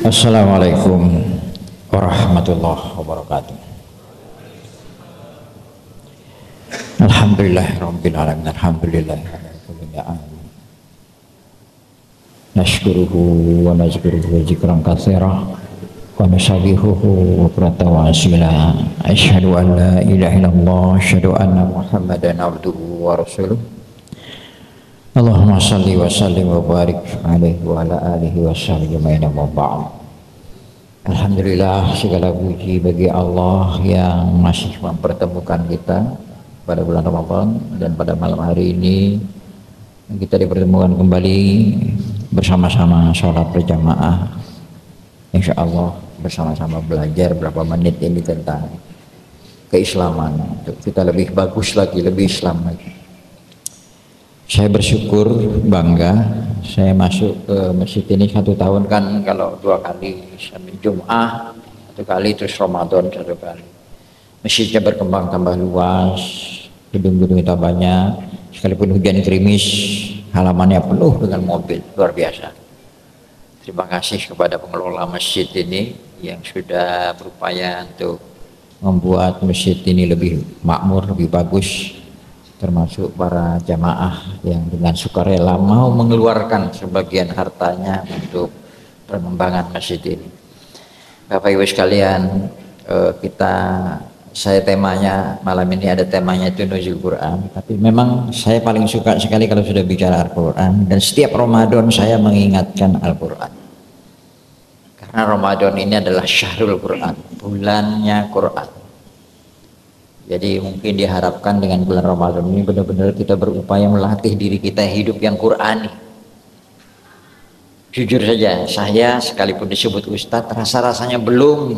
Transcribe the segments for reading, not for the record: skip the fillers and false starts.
Assalamualaikum warahmatullahi wabarakatuh. Alhamdulillahirabbil alamin. Nashkuruhu wa nazkuruhu dzikran katsira wa nusabbihuhu bukratan wa asila. Asyhadu an la ilaha illallah, asyhadu anna Muhammadan abduhu wa rasuluh. Allahumma salli wa sallim wa barik alaihi wa ala alihi wa sahbihi wa ba'd. Alhamdulillah, segala puji bagi Allah yang masih mempertemukan kita pada bulan Ramadan, dan pada malam hari ini kita dipertemukan kembali bersama-sama sholat berjamaah. Insya Allah bersama-sama belajar berapa menit ini tentang keislaman, untuk kita lebih bagus lagi, lebih Islam lagi. Saya bersyukur, bangga, saya masuk ke masjid ini 1 tahun kan, kalau 2 kali sampai Jum'ah 1 kali, terus Ramadan 1 kali. Masjidnya berkembang tambah luas, gedung-gedung kita banyak, sekalipun hujan gerimis halamannya penuh dengan mobil, luar biasa. Terima kasih kepada pengelola masjid ini yang sudah berupaya untuk membuat masjid ini lebih makmur, lebih bagus, termasuk para jamaah yang dengan sukarela mau mengeluarkan sebagian hartanya untuk pengembangan masjid ini. Bapak Ibu sekalian, saya temanya malam ini ada temanya itu nuzul Quran, tapi memang saya paling suka sekali kalau sudah bicara Al-Quran, dan setiap Ramadan saya mengingatkan Al-Quran, karena Ramadan ini adalah syahrul Quran, bulannya Quran. Jadi mungkin diharapkan dengan bulan Ramadan ini benar-benar kita berupaya melatih diri kita hidup yang Qurani. Jujur saja, saya sekalipun disebut Ustadz, rasa-rasanya belum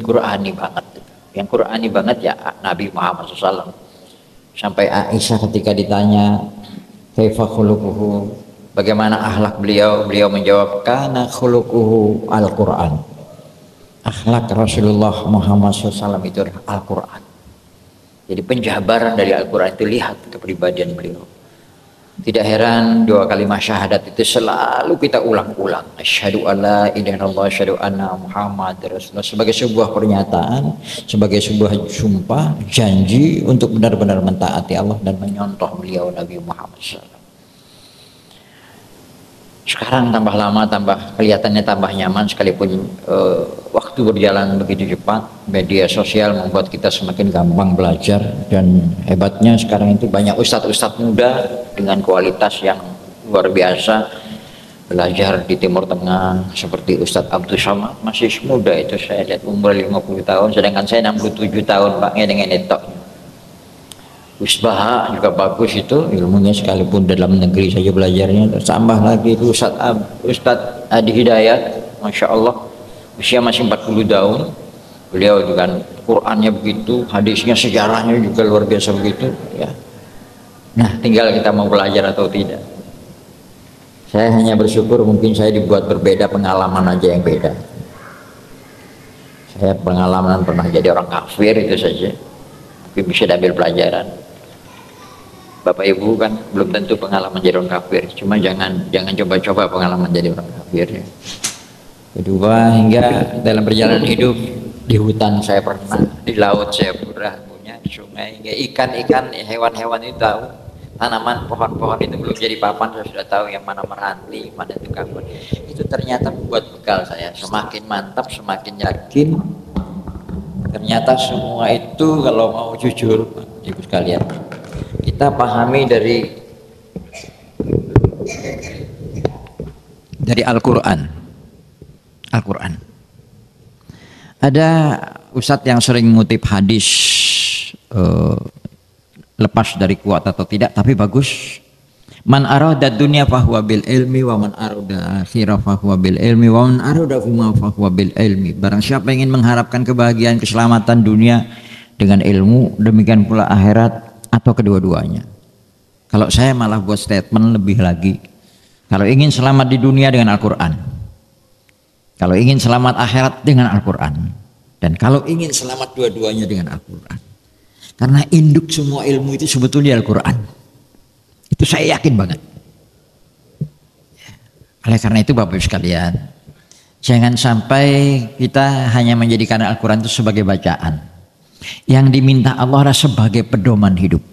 Qurani banget. Yang Qurani banget ya Nabi Muhammad SAW. Sampai Aisyah ketika ditanya kaifa khuluquhu, bagaimana akhlak beliau menjawab kana khuluquhu Al-Quran. Akhlak Rasulullah Muhammad SAW itu adalah Al-Quran. Jadi penjabaran dari Al-Quran itu, lihat kepribadian beliau. Tidak heran 2 kalimat syahadat itu selalu kita ulang-ulang. Asyhadu alla ilaha illallah, asyhadu anna Muhammad Rasulullah, sebagai sebuah pernyataan, sebagai sebuah sumpah, janji untuk benar-benar mentaati Allah dan menyontoh beliau Nabi Muhammad SAW. Sekarang tambah lama, kelihatannya tambah nyaman, sekalipun waktu berjalan begitu cepat. Media sosial membuat kita semakin gampang belajar, dan hebatnya sekarang itu banyak ustadz-ustadz muda dengan kualitas yang luar biasa belajar di Timur Tengah, seperti Ustadz Abdul Somad, masih muda itu, saya lihat umur 50 tahun, sedangkan saya 67 tahun Pak, dengan netok. Usbaha juga bagus itu ilmunya, sekalipun dalam negeri saja belajarnya. Tambah lagi itu Ustadz Adi Hidayat, Masya Allah, usia masih 40 tahun. Beliau dengan Qur'annya begitu, hadisnya, sejarahnya juga luar biasa begitu ya. Nah, tinggal kita mau belajar atau tidak. Saya hanya bersyukur mungkin saya dibuat berbeda, pengalaman aja yang beda. Saya pengalaman pernah jadi orang kafir, itu saja mungkin bisa diambil pelajaran. Bapak Ibu kan belum tentu pengalaman jadi orang kafir, cuma jangan coba-coba pengalaman jadi orang kafir ya. Kedua, hingga dalam perjalanan hidup, di hutan saya pernah, di laut saya pernah punya, di sungai, hingga ikan-ikan, hewan-hewan itu tahu, tanaman, pohon-pohon itu belum jadi papan, saya sudah tahu yang mana meranti, mana itu kabut. Itu ternyata membuat bekal saya semakin mantap, semakin yakin. Ternyata semua itu kalau mau jujur, Ibu sekalian, kita pahami dari Al-Quran. Ada ustadz yang sering mengutip hadis, lepas dari kuat atau tidak, tapi bagus. Man arada dunya fahuwa bil ilmi, wa man arada akhirah fahuwa bil ilmi, wa man arada huma fahuwa bil ilmi. Barang siapa ingin mengharapkan kebahagiaan, keselamatan dunia dengan ilmu, demikian pula akhirat atau kedua-duanya. Kalau saya malah buat statement lebih lagi, kalau ingin selamat di dunia dengan Al-Quran, kalau ingin selamat akhirat dengan Al-Quran, dan kalau ingin selamat dua-duanya dengan Al-Quran. Karena induk semua ilmu itu sebetulnya Al-Quran. Itu saya yakin banget. Oleh karena itu Bapak Ibu sekalian, jangan sampai kita hanya menjadikan Al-Quran itu sebagai bacaan. Yang diminta Allah adalah sebagai pedoman hidup.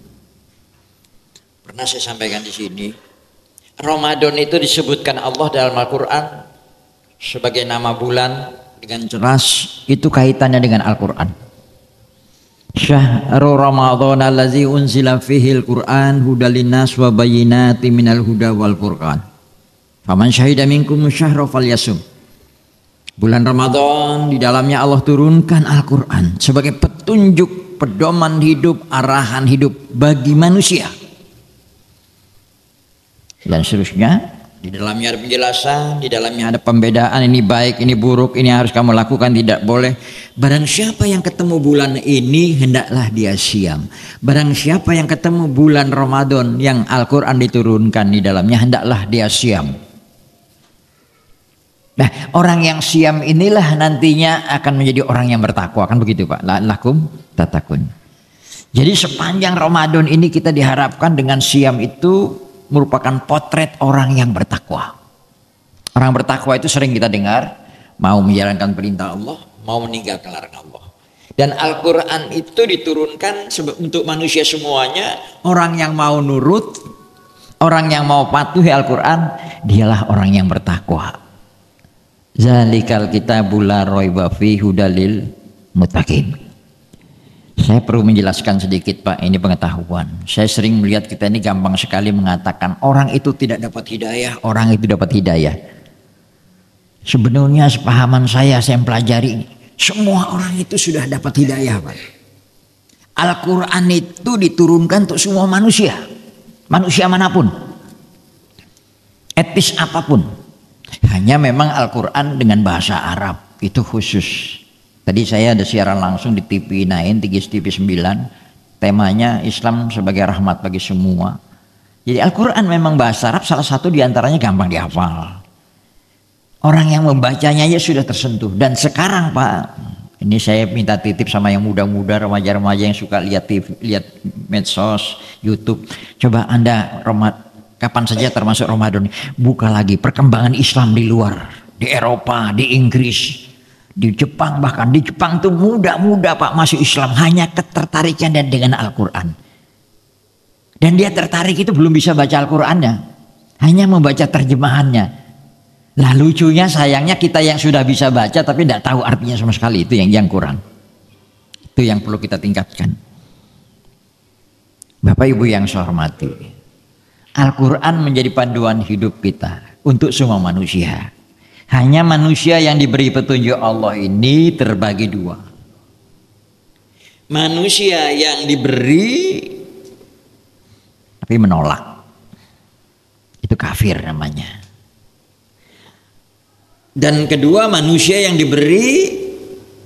Pernah saya sampaikan di sini, Ramadan itu disebutkan Allah dalam Al-Quran sebagai nama bulan dengan jelas, itu kaitannya dengan Al-Quran. Syahrul Ramadan allazi unzila fihil Quran hudal linnas wa bayyinatin minal huda wal furqan. Faman syahida minkum syahra falyasum. Bulan Ramadan di dalamnya Allah turunkan Al-Quran sebagai petunjuk, pedoman hidup, arahan hidup bagi manusia. Dan seterusnya, di dalamnya ada penjelasan, di dalamnya ada pembedaan, ini baik, ini buruk, ini harus kamu lakukan, tidak boleh. Barang siapa yang ketemu bulan ini, hendaklah dia siam. Barang siapa yang ketemu bulan Ramadan yang Al-Quran diturunkan di dalamnya, hendaklah dia siam. Nah, orang yang siam inilah nantinya akan menjadi orang yang bertakwa, kan begitu Pak? La'allakum tattaqun. Jadi sepanjang Ramadan ini kita diharapkan dengan siam itu merupakan potret orang yang bertakwa. Orang bertakwa itu sering kita dengar mau menjalankan perintah Allah, mau meninggalkan larangan Allah. Dan Al-Quran itu diturunkan untuk manusia semuanya. Orang yang mau nurut, orang yang mau patuhi Al-Quran, dialah orang yang bertakwa. Zalikal kitabul la raiba fihi hudalil muttaqin. Saya perlu menjelaskan sedikit Pak, ini pengetahuan. Saya sering melihat kita ini gampang sekali mengatakan orang itu tidak dapat hidayah, orang itu dapat hidayah. Sebenarnya sepahaman saya pelajari, semua orang itu sudah dapat hidayah Pak. Al-Quran itu diturunkan untuk semua manusia, manusia manapun, etnis apapun. Hanya memang Al-Quran dengan bahasa Arab itu khusus. Tadi saya ada siaran langsung di TV 9, TV 9, temanya Islam sebagai rahmat bagi semua. Jadi Al-Quran memang bahasa Arab, salah satu diantaranya gampang dihafal. Orang yang membacanya ya sudah tersentuh. Dan sekarang Pak, ini saya minta titip sama yang muda-muda, remaja-remaja yang suka lihat TV, lihat medsos, YouTube. Coba Anda kapan saja termasuk Ramadan, buka lagi perkembangan Islam di luar, di Eropa, di Inggris, di Jepang. Bahkan di Jepang tuh muda-muda Pak masuk Islam, hanya ketertarikannya dengan Al-Quran. Dan dia tertarik itu belum bisa baca Al-Qurannya, hanya membaca terjemahannya. Lah lucunya, sayangnya kita yang sudah bisa baca tapi tidak tahu artinya sama sekali, itu yang kurang. Itu yang perlu kita tingkatkan. Bapak Ibu yang saya hormati, Al-Quran menjadi panduan hidup kita untuk semua manusia. Hanya manusia yang diberi petunjuk Allah ini terbagi dua. Manusia yang diberi tapi menolak, itu kafir namanya. Dan kedua, manusia yang diberi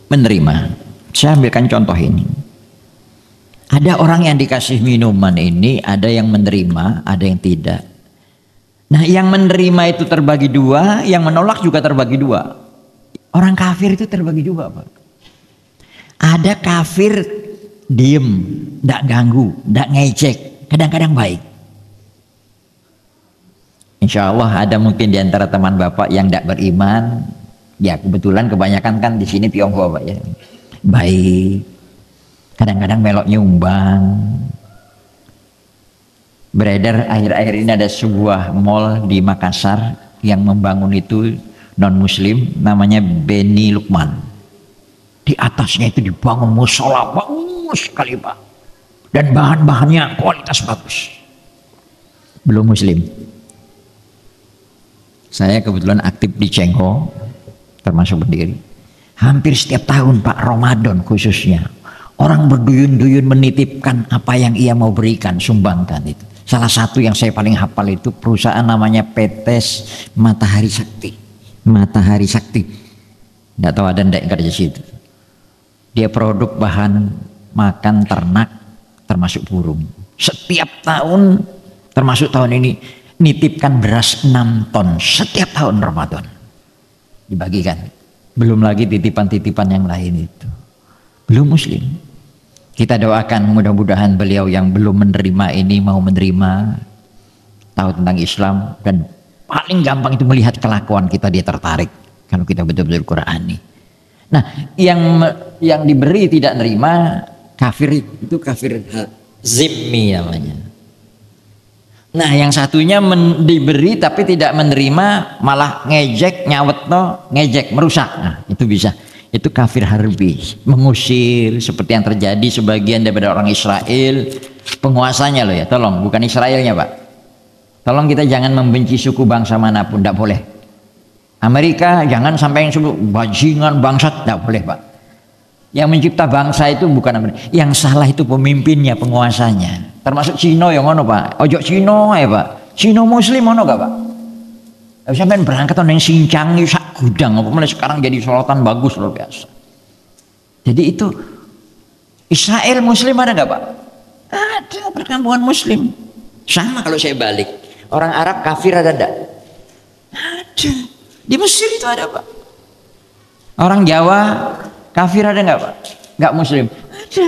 menerima. Saya ambilkan contoh ini. Ada orang yang dikasih minuman ini, ada yang menerima, ada yang tidak. Nah, yang menerima itu terbagi dua, yang menolak juga terbagi dua. Orang kafir itu terbagi dua, Pak. Ada kafir diem, tidak ganggu, tidak ngecek, kadang-kadang baik. Insya Allah ada mungkin di antara teman Bapak yang tidak beriman, ya kebetulan kebanyakan kan di sini Tionghoa Pak ya, baik, kadang-kadang melok nyumbang. Beredar akhir-akhir ini ada sebuah mall di Makassar yang membangun itu non muslim, namanya Beni Lukman. Di atasnya itu dibangun musola bagus sekali Pak, dan bahan-bahannya kualitas bagus. Belum muslim. Saya kebetulan aktif di Cengho, termasuk berdiri. Hampir setiap tahun Pak, Ramadan khususnya, orang berduyun-duyun menitipkan apa yang ia mau berikan, sumbangkan itu. Salah satu yang saya paling hafal itu perusahaan namanya PT Matahari Sakti. Matahari Sakti. Nggak tahu ada ndak yang kerja situ. Dia produk bahan makan ternak termasuk burung. Setiap tahun, termasuk tahun ini, nitipkan beras 6 ton setiap tahun Ramadan dibagikan. Belum lagi titipan-titipan yang lain itu. Belum muslim. Kita doakan mudah-mudahan beliau yang belum menerima ini mau menerima, tahu tentang Islam, dan paling gampang itu melihat kelakuan kita, dia tertarik kalau kita betul-betul Qur'ani. Nah, yang diberi tidak nerima, kafir itu kafir zimmi namanya. Nah, yang satunya diberi tapi tidak menerima, malah ngejek, nyawetno, ngejek, merusak. Nah, itu bisa. Itu kafir harbi, mengusir seperti yang terjadi sebagian daripada orang Israel, penguasanya loh ya, tolong, bukan Israelnya Pak. Tolong kita jangan membenci suku bangsa manapun, tidak boleh. Amerika jangan sampai yang sebut bajingan bangsat, tidak boleh Pak. Yang mencipta bangsa itu bukan Amerika, yang salah itu pemimpinnya, penguasanya. Termasuk Cina yang ngono Pak, ojo Cina ya Pak, Cina Muslim ngono gak Pak? Sampai berangkat orang yang sincang sak gudang, apa mulai sekarang jadi sorotan bagus luar biasa. Jadi itu Israel Muslim ada nggak Pak? Ada, perkampungan Muslim. Sama kalau saya balik, orang Arab kafir ada nggak? Ada. Di Mesir itu ada Pak. Orang Jawa kafir ada nggak Pak? Nggak Muslim. Ada.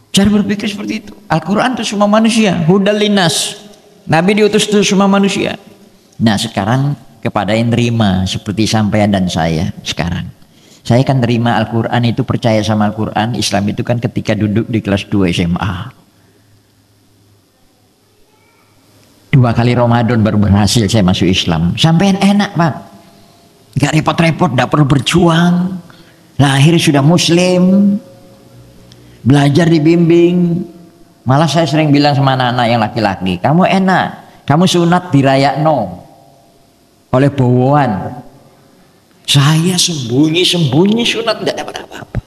Cara berpikir seperti itu. Al-Quran itu semua manusia, hudal linas. Nabi diutus itu semua manusia. Nah sekarang kepada yang terima seperti sampean dan saya sekarang. Saya kan terima Al-Quran itu, percaya sama Al-Quran. Islam itu kan ketika duduk di kelas 2 SMA. 2 kali Ramadan baru berhasil saya masuk Islam. Sampean enak Pak. Gak repot-repot, gak perlu berjuang. Lahir sudah Muslim. Belajar dibimbing. Malah saya sering bilang sama anak-anak yang laki-laki, kamu enak, kamu sunat dirayakno oleh bawahan. Saya sembunyi-sembunyi sunat, tidak dapat apa-apa.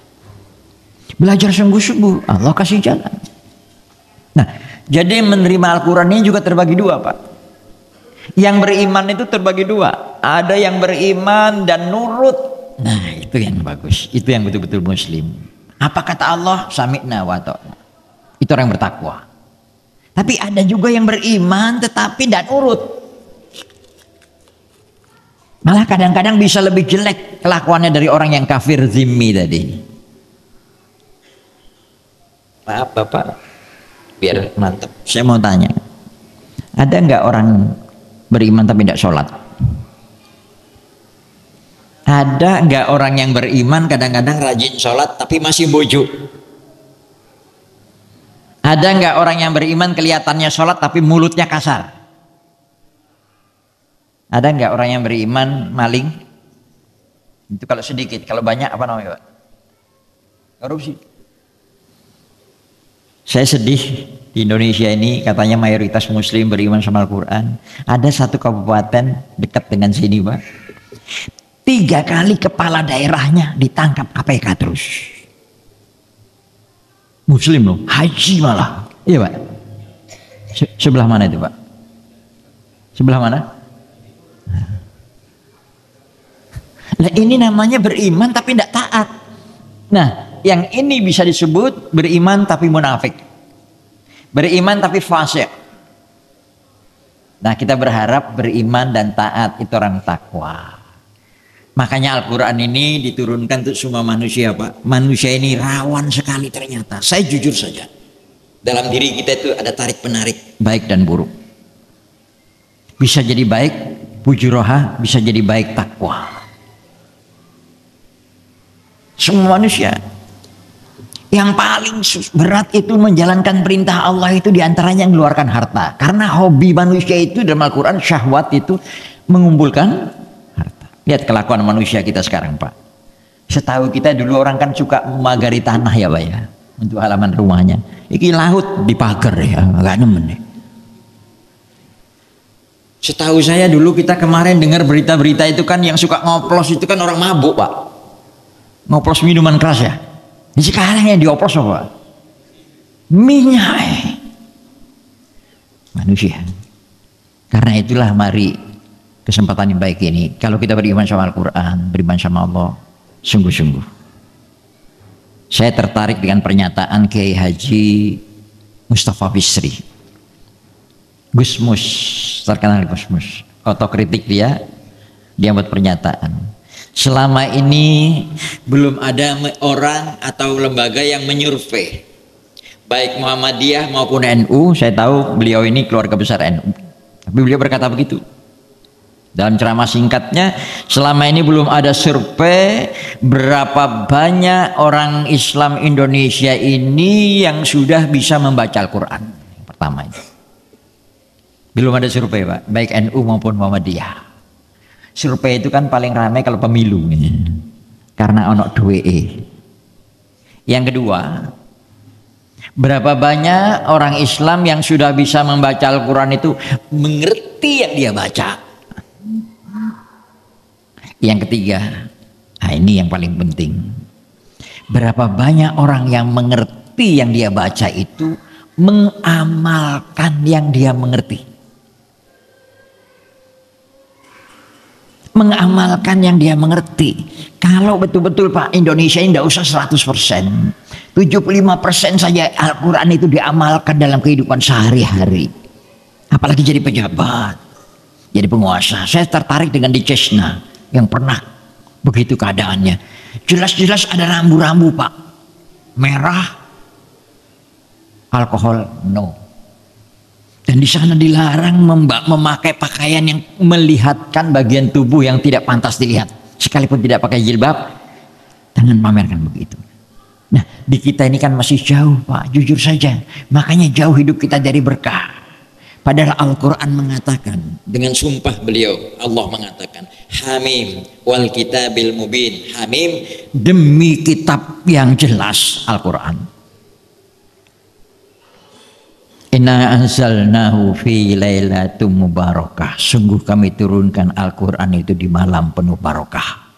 Belajar sungguh-sungguh, Allah kasih jalan. Nah, jadi menerima Al-Quran ini juga terbagi dua Pak. Yang beriman itu terbagi dua. Ada yang beriman dan nurut. Nah, itu yang bagus, itu yang betul-betul Muslim. Apa kata Allah? Sami'na wa ta'na. Itu orang yang bertakwa. Tapi ada juga yang beriman tetapi tidak nurut. Malah kadang-kadang bisa lebih jelek kelakuannya dari orang yang kafir zimmi tadi. Maaf Bapak, biar mantap. Saya mau tanya, ada nggak orang beriman tapi tidak sholat? Ada nggak orang yang beriman kadang-kadang rajin sholat tapi masih bojo? Ada nggak orang yang beriman kelihatannya sholat tapi mulutnya kasar? Ada nggak orang yang beriman maling? Itu kalau sedikit, kalau banyak apa namanya Pak? Korupsi. Saya sedih di Indonesia ini katanya mayoritas Muslim beriman sama Al-Quran. Ada satu kabupaten dekat dengan sini Pak, 3 kali kepala daerahnya ditangkap KPK terus. Muslim loh, haji malah. Iya Pak. Sebelah mana itu Pak? Sebelah mana? Nah ini namanya beriman tapi tidak taat. Nah yang ini bisa disebut beriman tapi munafik. Beriman tapi fasik. Nah kita berharap beriman dan taat itu orang takwa. Makanya Al-Quran ini diturunkan untuk semua manusia Pak. Manusia ini rawan sekali ternyata. Saya jujur saja, dalam diri kita itu ada tarik penarik baik dan buruk. Bisa jadi baik fujuroha, bisa jadi baik takwa. Semua manusia. Yang paling berat itu menjalankan perintah Allah itu diantaranya mengeluarkan harta. Karena hobi manusia itu dalam Al-Quran, syahwat itu mengumpulkan. Lihat kelakuan manusia kita sekarang Pak. Setahu kita dulu orang kan suka memagari tanah ya Pak ya, untuk halaman rumahnya. Iki laut dipagar ya, agak nemen nih. Setahu saya dulu kita kemarin dengar berita-berita itu kan yang suka ngoplos itu kan orang mabuk Pak. Ngoplos minuman keras ya. Ini sekarang yang dioplos apa? Minyak. Manusia. Karena itulah mari kesempatan yang baik ini, kalau kita beriman sama Al-Quran, beriman sama Allah, sungguh-sungguh. Saya tertarik dengan pernyataan Kiai Haji Mustafa Bisri. Gusmus, terkenal Gusmus. Otokritik dia buat pernyataan. Selama ini belum ada orang atau lembaga yang menyurvei baik Muhammadiyah maupun NU. Saya tahu beliau ini keluarga besar NU, tapi beliau berkata begitu dalam ceramah singkatnya, selama ini belum ada survei berapa banyak orang Islam Indonesia ini yang sudah bisa membaca Al-Quran. Pertama itu belum ada survei Pak, baik NU maupun Muhammadiyah. Survei itu kan paling ramai kalau pemilu karena ono duwe. Yang kedua, berapa banyak orang Islam yang sudah bisa membaca Al-Quran itu mengerti yang dia baca. Yang ketiga, nah ini yang paling penting, berapa banyak orang yang mengerti yang dia baca itu mengamalkan yang dia mengerti. Mengamalkan yang dia mengerti. Kalau betul-betul Pak, Indonesia ini tidak usah 100%, 75% saja Al-Quran itu diamalkan dalam kehidupan sehari-hari. Apalagi jadi pejabat, jadi penguasa. Saya tertarik dengan di Cessna yang pernah begitu keadaannya. Jelas-jelas ada rambu-rambu Pak, merah, alkohol no. Dan di sana dilarang memakai pakaian yang melihatkan bagian tubuh yang tidak pantas dilihat. Sekalipun tidak pakai jilbab, jangan pamerkan begitu. Nah, di kita ini kan masih jauh Pak, jujur saja. Makanya jauh hidup kita dari berkah. Padahal Al-Quran mengatakan, dengan sumpah beliau, Allah mengatakan, Hamim wal kitabil mubin. Hamim demi kitab yang jelas, Al-Quran. Inna anzalnahu fi lailatum mubarakah. Sungguh kami turunkan Al-Quran itu di malam penuh barokah.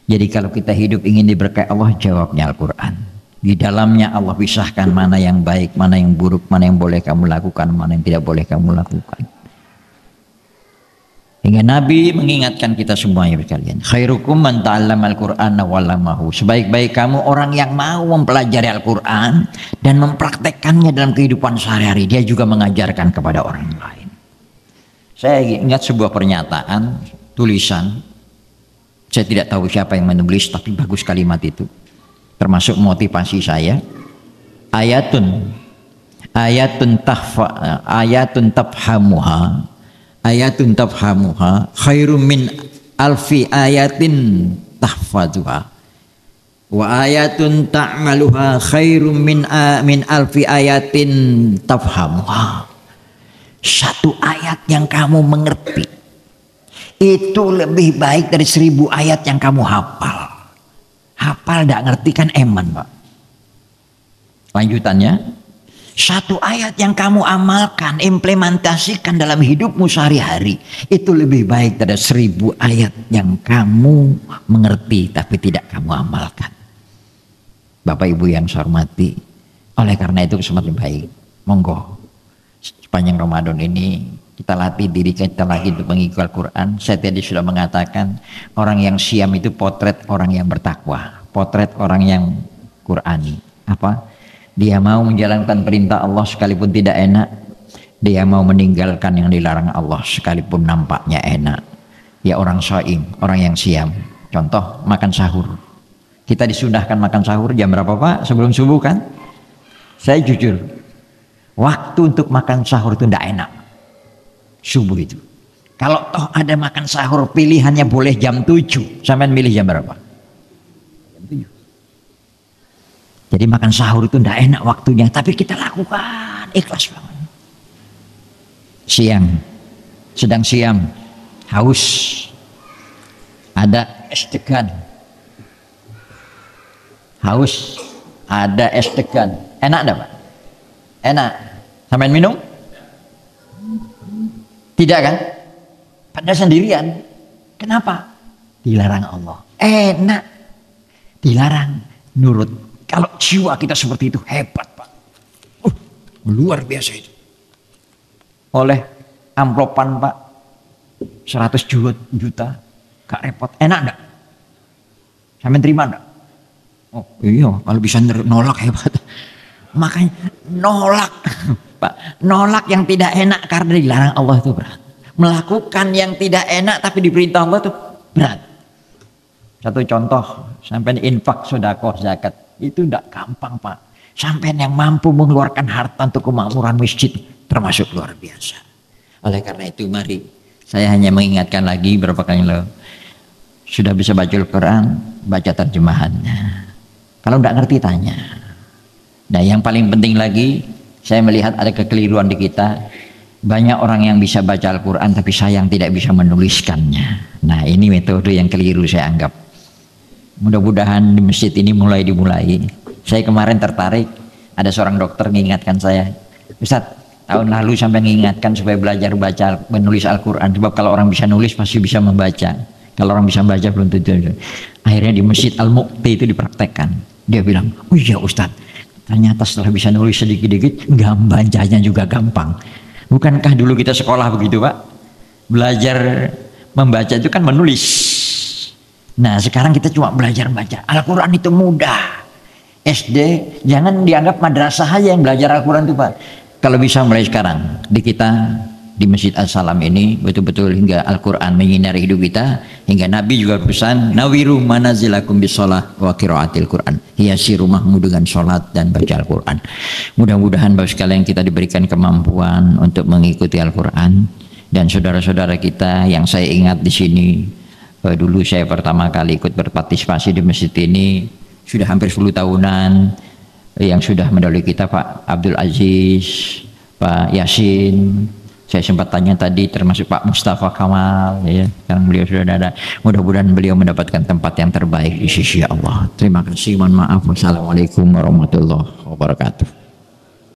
Jadi kalau kita hidup ingin diberkahi Allah, jawabnya Al-Quran. Di dalamnya Allah pisahkan mana yang baik, mana yang buruk, mana yang boleh kamu lakukan, mana yang tidak boleh kamu lakukan. Hingga Nabi mengingatkan kita semuanya sekalian, khairukum man ta'allama al-Qur'ana wa 'allamahu. Sebaik-baik kamu orang yang mau mempelajari Al-Qur'an dan mempraktekkannya dalam kehidupan sehari-hari. Dia juga mengajarkan kepada orang lain. Saya ingat sebuah pernyataan, tulisan. Saya tidak tahu siapa yang menulis, tapi bagus kalimat itu. Termasuk motivasi saya. Ayatun tafhamuha khairum min alfi ayatin tahfazuha wa ayatun ta'maluha khairum min alfi ayatin tafhamuha. Satu ayat yang kamu mengerti itu lebih baik dari 1000 ayat yang kamu hafal. Hafal tidak ngerti kan eman Pak. Lanjutannya, satu ayat yang kamu amalkan, implementasikan dalam hidupmu sehari-hari, itu lebih baik dari 1000 ayat yang kamu mengerti tapi tidak kamu amalkan. Bapak Ibu yang saya hormati, oleh karena itu kesempatan baik, monggo sepanjang Ramadan ini kita latih diri kita lagi untuk mengikuti Al-Quran. Saya tadi sudah mengatakan, orang yang siam itu potret orang yang bertakwa, potret orang yang Qurani. Apa? Dia mau menjalankan perintah Allah sekalipun tidak enak. Dia mau meninggalkan yang dilarang Allah sekalipun nampaknya enak. Ya orang shaim, orang yang siam. Contoh makan sahur. Kita disunahkan makan sahur jam berapa Pak? Sebelum subuh kan? Saya jujur, waktu untuk makan sahur itu tidak enak. Subuh itu. Kalau toh ada makan sahur pilihannya boleh jam 7. Sampai milih jam berapa? Jam 7. Jadi makan sahur itu tidak enak waktunya, tapi kita lakukan ikhlas banget. Siang, sedang siam, haus, ada es degan, haus, ada es degan, enak enggak Pak? Enak. Sampai minum? Tidak kan? Padahal sendirian. Kenapa? Dilarang Allah. Enak, dilarang, nurut. Kalau jiwa kita seperti itu hebat Pak, luar biasa itu. Oleh amplopan Pak 100 juta, gak repot, enak enggak? Sampai terima enggak? Oh iya, kalau bisa nolak hebat. Makanya nolak Pak, nolak yang tidak enak karena dilarang Allah itu berat. Melakukan yang tidak enak tapi diperintah Allah itu berat. Satu contoh, sampai infak, sedekah, zakat. Itu tidak gampang Pak. Sampai yang mampu mengeluarkan harta untuk kemakmuran masjid termasuk luar biasa. Oleh karena itu mari saya hanya mengingatkan lagi berapa kali lo sudah bisa baca Al-Quran, baca terjemahannya. Kalau tidak ngerti tanya. Nah yang paling penting lagi, saya melihat ada kekeliruan di kita. Banyak orang yang bisa baca Al-Quran tapi sayang tidak bisa menuliskannya. Nah ini metode yang keliru saya anggap. Mudah-mudahan di masjid ini mulai dimulai. Saya kemarin tertarik, ada seorang dokter mengingatkan saya, Ustadz, tahun lalu sampai mengingatkan supaya belajar baca menulis Al-Quran. Sebab kalau orang bisa nulis pasti bisa membaca. Kalau orang bisa baca belum tentu. Akhirnya di Masjid Al-Muqti itu dipraktekkan. Dia bilang, oh iya Ustadz, ternyata setelah bisa nulis sedikit-sedikit, bacanya juga gampang. Bukankah dulu kita sekolah begitu Pak? Belajar membaca itu kan menulis. Nah sekarang kita cuma belajar baca. Al-Quran itu mudah. SD jangan dianggap madrasah aja yang belajar Al-Quran itu Pak. Kalau bisa mulai sekarang di kita di Masjid As-Salam ini betul-betul hingga Al-Quran menyinari hidup kita, hingga Nabi juga pesan nawiru manazilakum bisolah wa qiraatil Quran, hiasi rumahmu dengan sholat dan baca Al-Quran. Mudah-mudahan Bapak sekalian kita diberikan kemampuan untuk mengikuti Al-Quran. Dan saudara-saudara kita yang saya ingat di sini, dulu saya pertama kali ikut berpartisipasi di masjid ini sudah hampir 10 tahunan, yang sudah mendahului kita Pak Abdul Aziz, Pak Yasin, saya sempat tanya tadi, termasuk Pak Mustafa Kamal, ya, sekarang beliau sudah ada. Mudah-mudahan beliau mendapatkan tempat yang terbaik di sisi Allah. Terima kasih, mohon maaf. Wassalamualaikum warahmatullahi wabarakatuh.